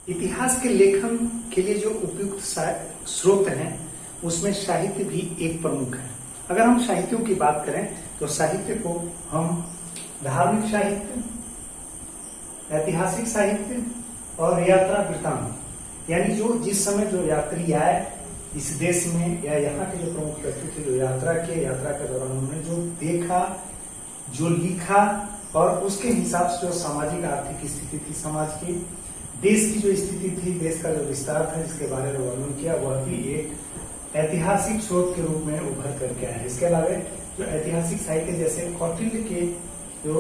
इतिहास के लेखन के लिए जो उपयुक्त स्रोत हैं उसमें साहित्य भी एक प्रमुख है। अगर हम साहित्यों की बात करें तो साहित्य को हम धार्मिक साहित्य, ऐतिहासिक साहित्य और यात्रा वृत्तांत, यानी जो जिस समय जो यात्री आए इस देश में या यहाँ के जो प्रमुख व्यक्ति थे जो यात्रा के दौरान उन्होंने जो देखा, जो लिखा और उसके हिसाब से जो सामाजिक आर्थिक स्थिति थी समाज की, देश की जो स्थिति थी, देश का जो विस्तार था जिसके बारे में वर्णन किया, वह भी एक ऐतिहासिक स्रोत के रूप में उभर करके आया। इसके अलावा जो ऐतिहासिक साहित्य जैसे कौटिल्य के जो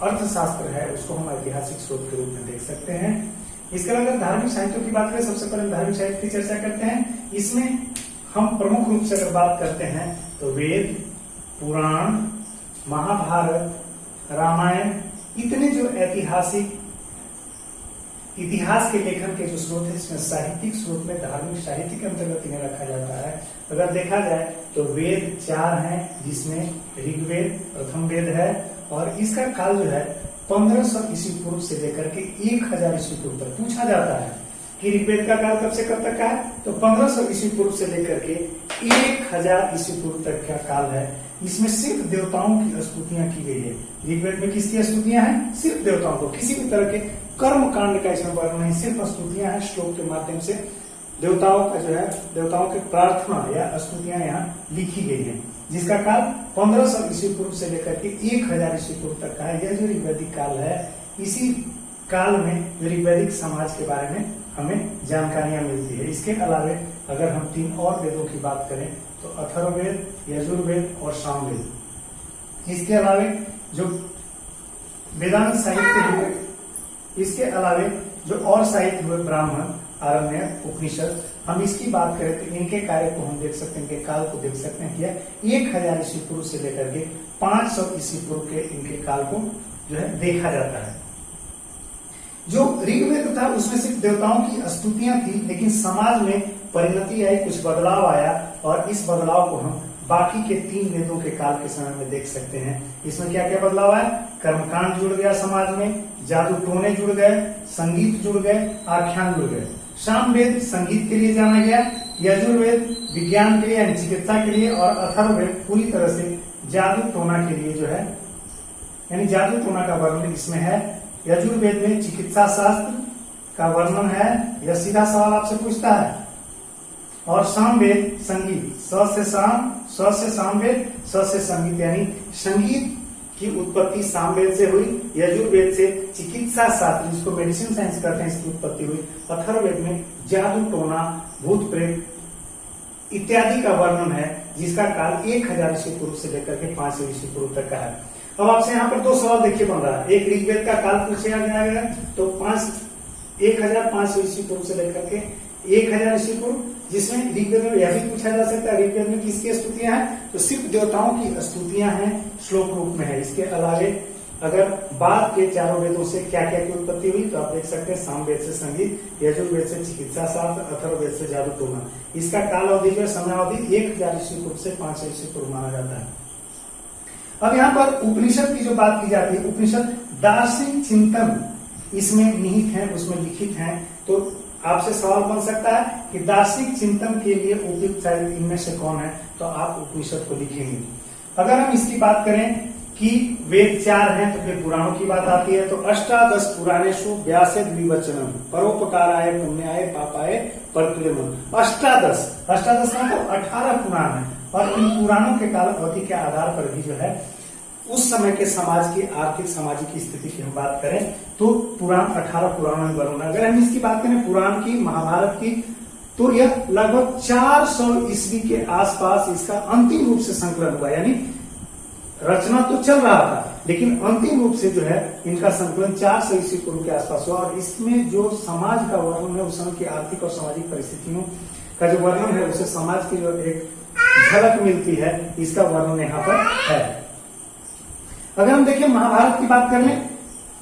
अर्थशास्त्र है उसको हम ऐतिहासिक स्रोत के रूप में देख सकते हैं। इसके अलावा धार्मिक साहित्यों की बात करें, सबसे पहले धार्मिक साहित्य की चर्चा करते हैं। इसमें हम प्रमुख रूप से अगर बात करते हैं तो वेद, पुराण, महाभारत, रामायण, इतने जो ऐतिहासिक इतिहास के लेखन के जो स्रोत है इसमें साहित्यिक स्रोत में धार्मिक साहित्य के अंतर्गत इन्हें रखा जाता है। अगर देखा जाए तो वेद 4 हैं जिसमें ऋग्वेद प्रथम वेद है और इसका काल जो है 1500 ईस्वी पूर्व से लेकर के 1000 ईस्वी पूर्व तक पूछा जाता है कि ऋग्वेद का काल कब से कब तक का है, तो 1500 ईस्वी पूर्व से लेकर के 1000 ईस्वी पूर्व तक का काल है। इसमें सिर्फ देवताओं की स्तुतियां की गई है। ऋग्वेद में किसकी स्तुतियां हैं? सिर्फ देवताओं को, किसी भी तरह के कर्म कांड का इसमें वर्णन नहीं, सिर्फ स्तुतियां हैं। श्लोक के माध्यम से देवताओं का जो है देवताओं की प्रार्थना या स्तुतियां यहाँ लिखी गई है, जिसका काल 1500 ईस्वी पूर्व से लेकर के 1000 ईस्वी पूर्व तक का है। यह जो ऋग्वैदिक काल है, इसी काल में ऋग्वैदिक समाज के बारे में हमें जानकारियां मिलती है। इसके अलावा अगर हम 3 और वेदों की बात करें तो अथर्ववेद, यजुर्वेद और सामवेद। इसके अलावा जो वेदांत साहित्य हुए, इसके अलावा जो और साहित्य हुए ब्राह्मण, आरण्यक, उपनिषद, हम इसकी बात करें तो इनके कार्य को हम देख सकते हैं, इनके काल को देख सकते हैं कि 1000 ईस्वी पूर्व से लेकर के 500 ईस्वी पूर्व के इनके काल को जो है देखा जाता है। जो ऋग्वेद था उसमें सिर्फ देवताओं की स्तुतियां थी, लेकिन समाज में परिणति आई, कुछ बदलाव आया और इस बदलाव को हम बाकी के 3 वेदों के काल के समय में देख सकते हैं। इसमें क्या क्या बदलाव आया? कर्मकांड जुड़ गया समाज में, जादू टोने जुड़ गए, संगीत जुड़ गए, आख्यान जुड़ गए। सामवेद संगीत के लिए जाना गया, यजुर्वेद विज्ञान के लिए यानी चिकित्सा के लिए और अथर्ववेद पूरी तरह से जादू टोना के लिए जो है यानी जादू टोना का वर्णन इसमें है। यजुर्वेद में चिकित्सा शास्त्र का वर्णन है, यह सीधा सवाल आपसे पूछता है। और सामवेद संगीत, स से साम, स से सामवेद, स से संगीत, यानी संगीत की उत्पत्ति सामवेद से हुई। यजुर्वेद से चिकित्सा शास्त्र जिसको मेडिसिन साइंस कहते हैं इसकी उत्पत्ति हुई। अथर्ववेद में जादू टोना, भूत प्रेत इत्यादि का वर्णन है, जिसका काल 1000 ईस्वी पूर्व से लेकर के 500 ईस्वी पूर्व तक का है। अब आपसे यहाँ पर 2 सवाल देखिए बन रहा है। एक ऋग्वेद का काल पूछा गया तो 1500 ईस्वी पूर्व से लेकर के 1000 ईस्वी पूर्व, जिसमें ऋग्वेद में यह भी पूछा जा सकता है ऋग्वेद में किसकी स्तुतियां हैं, तो सिर्फ देवताओं की स्तुतियां हैं, श्लोक रूप में है। इसके अलावे अगर बाद के 4 वेदों से क्या क्या की उत्पत्ति हुई तो आप देख सकते हैं सामवेद से संगीत, यजुर्वेद से चिकित्सा शास्त्र, अथर्ववेद से जादू टोना। इसका काल अवधि जो है समय अवधि 1000 ईस्वी पूर्व से 500 ईस्वी पूर्व माना जाता है। अब यहाँ पर उपनिषद की जो बात की जाती है, उपनिषद दार्शनिक चिंतन इसमें निहित है, उसमें लिखित है। तो आपसे सवाल बन सकता है कि दार्शनिक चिंतन के लिए उपयुक्त साहित्य इनमें से कौन है, तो आप उपनिषद को लिखेंगे। अगर हम इसकी बात करें कि वेद 4 हैं तो फिर पुराणों की बात आती है, तो अष्टादश पुराणेषु व्यासे द्विवचनम परोपकाराय पुण्याय पापाय परक्लेमम। अष्टादश का मतलब 18 पुराण है और इन पुराणों के काल अवधि के आधार पर भी जो है उस समय के समाज की आर्थिक सामाजिक स्थिति की हम बात करें तो पुराण 18 पुराणों में वर्णन। अगर हम इसकी बात करें पुराण की, महाभारत की, तो यह लगभग 400 ईस्वी के आसपास इसका अंतिम रूप से संकलन हुआ। यानी रचना तो चल रहा था लेकिन अंतिम रूप से जो है इनका संकलन 400 ईस्वी पूर्व के आसपास हुआ और इसमें जो समाज का वर्णन है उस समय की आर्थिक और सामाजिक परिस्थितियों का जो वर्णन है उसे समाज की जो एक झलक मिलती है, इसका वर्णन यहाँ पर है। अगर हम देखें महाभारत की बात कर लें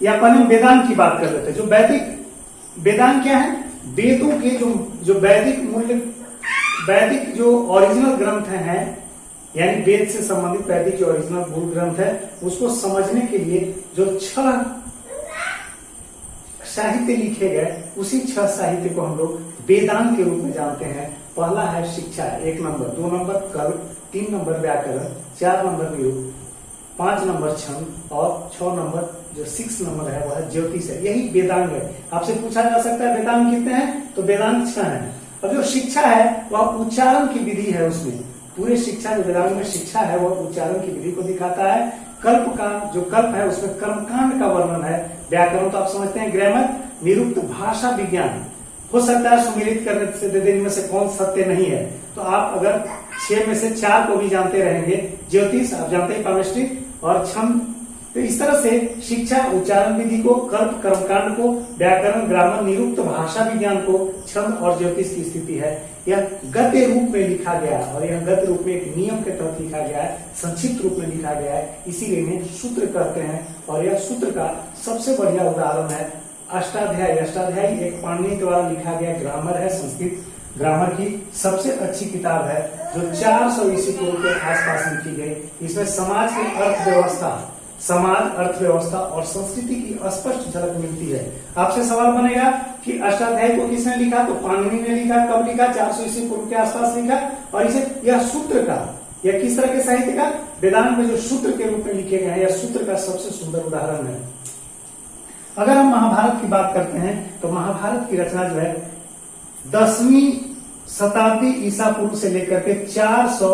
या पहले वेदांत की बात कर लेते हैं। जो वैदिक वेदांत क्या है? वेदों के जो वैदिक जो ओरिजिनल ग्रंथ हैं, यानी वेद से संबंधित वैदिक जो ओरिजिनल मूल ग्रंथ है उसको समझने के लिए जो 6 साहित्य लिखे गए उसी 6 साहित्य को हम लोग वेदांत के रूप में जानते हैं। पहला है शिक्षा 1 नंबर, 2 नंबर कल्प, 3 नंबर व्याकरण, 4 नंबर निरुक्त, 5 नंबर छंद और 6 नंबर जो 6 नंबर है वह ज्योतिष है। यही वेदांग है। आपसे पूछा जा सकता है वेदांग कितने हैं, तो वेदांग 6 है। अब जो शिक्षा है वह उच्चारण की विधि है। उसमें पूरे शिक्षा जो वेदांग में शिक्षा है वह उच्चारण की विधि को दिखाता है। कल्प का जो कल्प है उसमें कर्मकांड का वर्णन है। व्याकरण तो आप समझते हैं ग्रामर। निरुक्त भाषा विज्ञान, हो सकता है सुमेलित करने से दे देने में से कौन सत्य नहीं है, तो आप अगर 6 में से 4 को भी जानते रहेंगे। ज्योतिष आप जानते हैं केमिस्ट्री और छंद। तो इस तरह से शिक्षा उच्चारण विधि को, कल्प कर्मकांड को, व्याकरण ग्रामर, निरुक्त भाषा विज्ञान को, छंद और ज्योतिष की स्थिति है। यह गद्य रूप में लिखा गया और यह गद्य रूप में एक नियम के तहत लिखा गया है, संक्षिप्त रूप में लिखा गया है, इसीलिए इन्हें सूत्र कहते हैं। और यह सूत्र का सबसे बढ़िया उदाहरण है अष्टाध्यायी। अष्टाध्यायी एक पाणिनि द्वारा लिखा गया ग्रामर है, संस्कृत ग्रामर की सबसे अच्छी किताब है जो 400 ईस्वी पूर्व के आसपास लिखी गई। इसमें समाज की अर्थव्यवस्था, समाज अर्थव्यवस्था और संस्कृति की स्पष्ट झलक मिलती है। आपसे सवाल बनेगा कि अष्टाध्यायी को किसने लिखा, तो पाणिनि ने लिखा। कब लिखा, 400 ईस्वी पूर्व के आसपास लिखा। और इसे यह सूत्र का, यह किस तरह के साहित्य का, वेदांत में जो सूत्र के रूप में लिखे गए हैं, यह सूत्र का सबसे सुंदर उदाहरण है। अगर हम महाभारत की बात करते हैं तो महाभारत की रचना जो है 10वीं शताब्दी ईसा पूर्व से लेकर के 400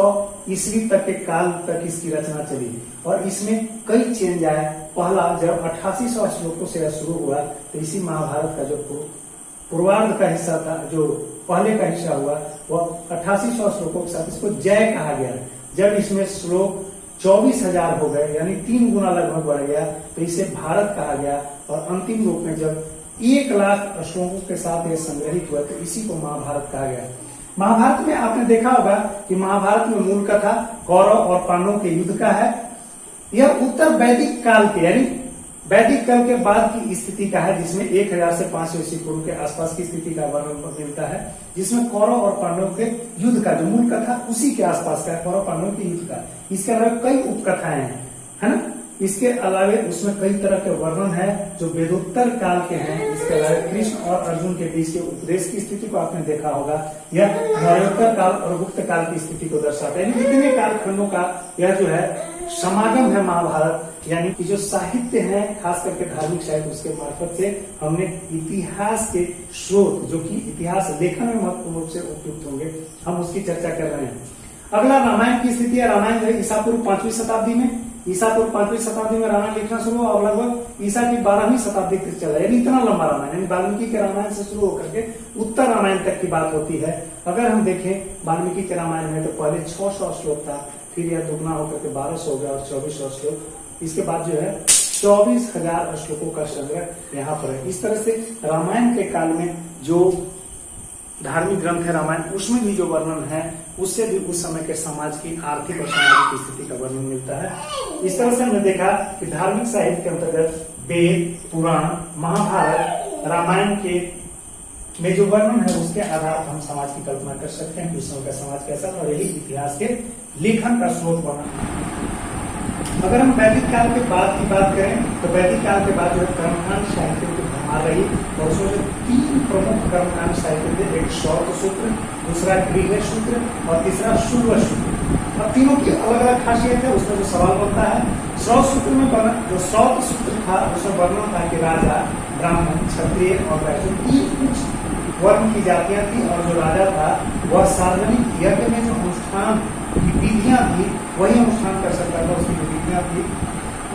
ईस्वी तक के काल तक इसकी रचना चली और इसमें कई चेंज आए। पहला जब 8800 श्लोकों से शुरू हुआ तो इसी महाभारत का जो पूर्वार्ध का हिस्सा था, जो पहले का हिस्सा हुआ, वह 8800 श्लोकों के साथ इसको जय कहा गया। जब इसमें श्लोक 24,000 हो गए, यानी 3 गुना लगभग बढ़ गया, तो इसे भारत कहा गया। और अंतिम रूप में जब 1 लाख श्लोकों के साथ यह संग्रहित हुआ तो इसी को महाभारत कहा गया। महाभारत में आपने देखा होगा कि महाभारत में मूल कथा कौरव और पांडवों के युद्ध का है। यह उत्तर वैदिक काल के, यानी वैदिक काल के बाद की स्थिति का है, जिसमें 1000 से 500 ईस्वी पूर्व के आसपास की स्थिति का वर्णन मिलता है, जिसमें कौरव और पांडवों के युद्ध का जो मूल कथा उसी के आसपास का है, कौरव पांडवों के युद्ध का। इसके अलावा कई उपकथाएं हैं, है ना। इसके अलावा उसमें कई तरह के वर्णन है जो वेदोत्तर काल के हैं। इसके अलावा कृष्ण और अर्जुन के बीच के उपदेश की स्थिति को आपने देखा होगा। यह मौर्योत्तर काल और गुप्त काल की स्थिति को दर्शाता है। इतने कालखंडों का यह जो है समागम है महाभारत। यानी कि जो साहित्य है, खास करके धार्मिक साहित्य, उसके मार्फत से हमने इतिहास के स्रोत, जो कि इतिहास लेखन में महत्वपूर्ण रूप से उपयुक्त होंगे, हम उसकी चर्चा कर रहे हैं। अगला रामायण की स्थिति है। रामायण जो है ईसा पूर्व 5वीं शताब्दी में, ईसा पूर्व 5वीं शताब्दी में रामायण लिखना शुरू हुआ और लगभग ईसा की 12वीं शताब्दी तक चला। यानी इतना लंबा रामायण, यानी वाल्मीकि के रामायण से शुरू होकर के उत्तर रामायण तक की बात होती है। अगर हम देखें वाल्मीकि के रामायण में तो पहले 600 श्लोक था, फिर यह दुगना होकर के 1200 हो गया और 2400 श्लोक। इसके बाद जो है 24,000 श्लोकों का संग्रह यहाँ पर है। इस तरह से रामायण के काल में जो धार्मिक ग्रंथ है रामायण, उसमें भी जो वर्णन है उससे भी उस समय के समाज की आर्थिक और सामाजिक स्थिति का वर्णन मिलता है। इस तरह से हमने देखा कि धार्मिक साहित्य के अंतर्गत वेद, पुराण, महाभारत, रामायण के में जो वर्णन है उसके आधार पर हम समाज की कल्पना कर सकते हैं कि उस समय का समाज कैसा था, और यही इतिहास के लेखन का स्रोत बना। अगर हम वैदिक काल के बाद की बात करें तो वैदिक काल के बाद जो कर्मकांड साहित्य की भरमार रही और उसमें जो 3 प्रमुख कर्मकांड साहित्य थे, एक श्रौत सूत्र, दूसरा गृह सूत्र और तीसरा शुल्व सूत्र। अब तीनों की अलग अलग खासियत है। उसमें जो सवाल बनता है, श्रौत सूत्र में जो श्रौत सूत्र था उसमें वर्णन था कि राजा, ब्राह्मण, क्षत्रिय और वैश्य 3 उच्च वर्ण की जातियां थी और जो राजा था वह सार्वजनिक यज्ञ में जो अनुष्ठान की विधियां थी वही अनुष्ठान कर सकता था। उसकी जो विधियां थी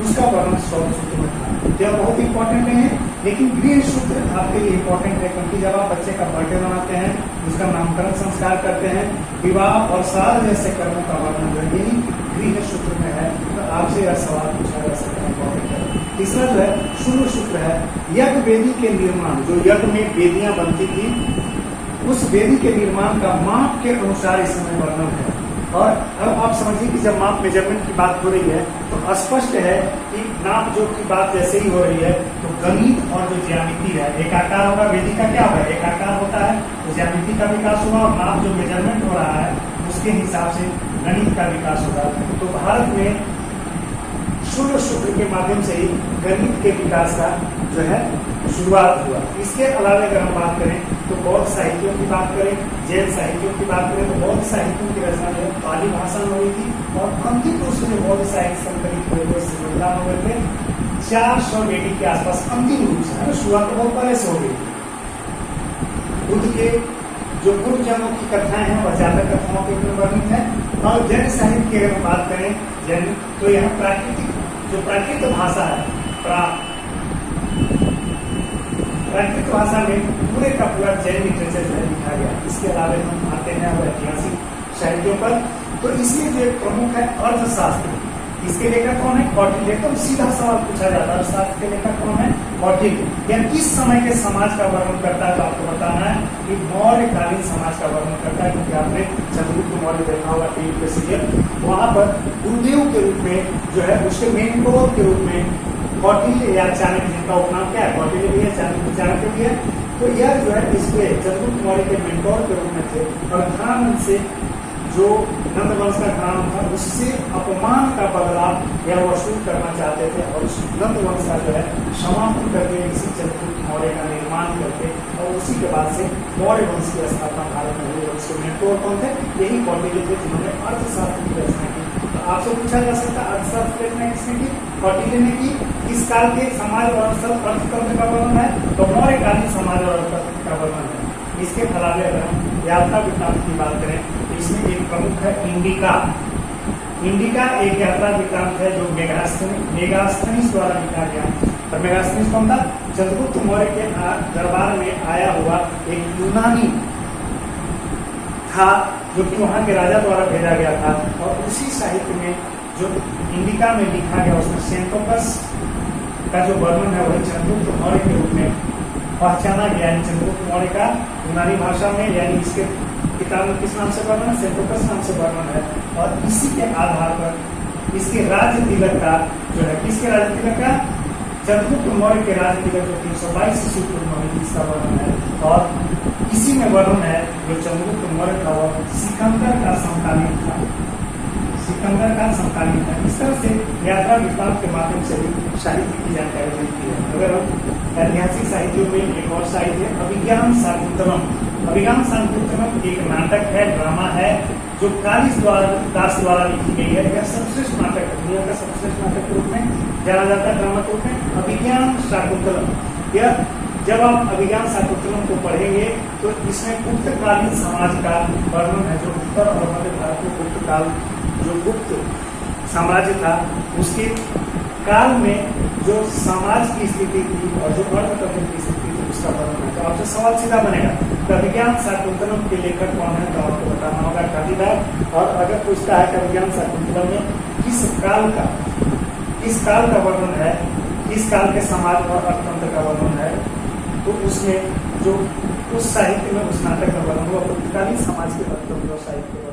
उसका वर्णन श्रौत सूत्र में था। यह बहुत इंपॉर्टेंट नहीं है, लेकिन गृह सूत्र आपके लिए इंपॉर्टेंट है, क्योंकि जब आप बच्चे का बर्थडे मनाते हैं, उसका नामकरण संस्कार करते हैं, विवाह और साल जैसे कर्मों का वर्णन जो यही गृह सूत्र में है, तो आपसे यह सवाल पूछा जा सकता है, इंपॉर्टेंट है। तीसरा जो है शुल्व सूत्र है। यज्ञ वेदी के निर्माण, जो यज्ञ में वेदियां बनती थी, उस वेदी के निर्माण का माप के अनुसार इसमें वर्णन है। और अब आप समझिए कि जब माप मेजरमेंट की बात हो रही है तो स्पष्ट है कि नाप जोख की बात जैसे ही हो रही है तो गणित और जो ज्यामिति है, एक आकार होगा, वेदी का क्या होगा, एक आकार होता है, तो ज्यामिति का विकास होगा और नाप जो मेजरमेंट हो रहा है उसके हिसाब से गणित का विकास होगा। तो भारत में सूर्य शुक्र के माध्यम से ही गणित के विकास का जो है शुरुआत हुआ। इसके अलावा अगर हम बात करें तो बौद्ध साहित्यों की बात करें, जैन साहित्यों की बात करें, तो बौद्ध साहित्यों की रचना जो है पाली भाषा में हुई थी और अंतिम रूप से जो बौद्ध साहित्य संकलित हुए थे श्रीलंका में हुए थे 400 AD के आसपास अंतिम रूप से। शुरुआत तो बहुत पहले से हो गई। बुद्ध के जो पूर्व जन्मों की कथाएं हैं वह जातक कथाओं के ऊपर वर्णित है। और जैन साहित्य की अगर हम बात करें जैन, तो यहाँ प्राकृत भाषा है, प्राकृत भाषा में पूरे का पूरा जैन लिटरेचर जो लिखा गया। इसके अलावा हम आते हैं ऐतिहासिक साहित्यों पर, तो इसमें जो एक प्रमुख है अर्थशास्त्र। इसके लेखक कौन है? कौटिल्य। तो सीधा सवाल पूछा जाता है, अर्थशास्त्र के लेखक कौन है? कौटिल्य। यह किस समय के समाज का वर्णन करता है? तो आपको बताना है कि मौर्यकालीन समाज का वर्णन करता है, क्योंकि आपने चंद्रगुप्त मौर्य देखा होगा टीवी पे सीरियल, वहां पर गुरुदेव के रूप में जो है उसके मेंटोर के रूप में कौटिल्य या चाणक्य, जिनका उपनाम क्या है? कौटिल्य भी है, चाणक्य भी है। तो यह जो है इसके चंद्रगुप्त मौर्य के मेंटोर के रूप में थे और ध्यान से जो नंद वंश का काम था उससे अपमान का बदला यह वसूल करना चाहते थे और उस नंद वंश का जो है समाप्त करके इसी चंद्रगुप्त मौर्य का निर्माण करके और उसी के बाद से मौर्य वंश की स्थापना भारत में हुई। उसके मेंटोर कौन थे? यही कौटिल्य थे, जिन्होंने अर्थशास्त्र की रचना की। तो आपसे पूछा जा सकता है अर्थशास्त्र की रचना किसने की? कौटिल्य ने की। इस काल के समाज और अर्थतंत्र का वर्णन है तो मौर्यकालीन समाज और अर्थतंत्र का वर्णन है। इसके अलावा अगर हम यात्रा वृत्तांत की बात करें तो इसमें एक प्रमुख है इंडिका। इंडिका एक यात्रा वृत्तांत है जो मेगास्थनीज द्वारा लिखा गया। और मेगास्थनीज कौन था? चंद्रगुप्त मौर्य के दरबार में आया हुआ एक यूनानी था जो कि वहां के राजा द्वारा भेजा गया था। और उसी साहित्य में जो इंडिका में लिखा गया उसमें सेंटोपस का जो वर्णन है वही चंद्रगुप्त मौर्य के रूप में पहचाना गया। चंद्रगुप्त मौर्य का यूनानी भाषा में, यानी इसके किताब में किस नाम से वर्णन है? सेंटोपस नाम से वर्णन है। और इसी के आधार पर इसके राज्य तिलक का जो है, किसके राज्य तिलक का? चंद्रगुप्त मौर्य के राज्य तिलक जो 322 ईस्वी पूर्व में हुई इसका वर्णन है। और इसी में वर्णन है जो चंद्रगुप्त मौर्य का वह सिकंदर का समकालीन था, सिकंदर का समकालीन है। इस तरह से यात्रा वृत्तांत के माध्यम से भी साहित्य की जानकारी मिलती है। अगर हम ऐतिहासिक साहित्यों में एक और साहित्य है अभिज्ञान शाकुंतलम। अभिज्ञान शाकुंतलम एक नाटक है, ड्रामा है जो कालिदास द्वारा लिखी गई है। यह सर्वश्रेष्ठ नाटक है, दुनिया का सर्वश्रेष्ठ नाटक के रूप में जाना जाता है, ड्रामा के रूप में अभिज्ञान शाकुंतलम। यह जब आप अभिज्ञान शाकुंतलम को पढ़ेंगे तो इसमें गुप्तकालीन समाज का वर्णन है, जो उत्तर और मध्य भारत में गुप्त काल जो गुप्त साम्राज्य था उसके काल में जो समाज की स्थिति थी और जो अर्थतंत्र की स्थिति थी उसका वर्णन है। तो आपसे सवाल सीधा बनेगा तो अभिज्ञान शाकुंतलम के लेखक कौन है? तो आपको बताना होगा कविदास। और अगर पूछता है कि अभिज्ञान शाकुंतलम में किस काल का वर्णन है, किस काल के समाज और अर्थतंत्र का वर्णन है, तो उसमें जो उस साहित्य में उस नाटक का वर्णन हुआ गुप्तकालीन समाज के अर्थतंत्र और साहित्य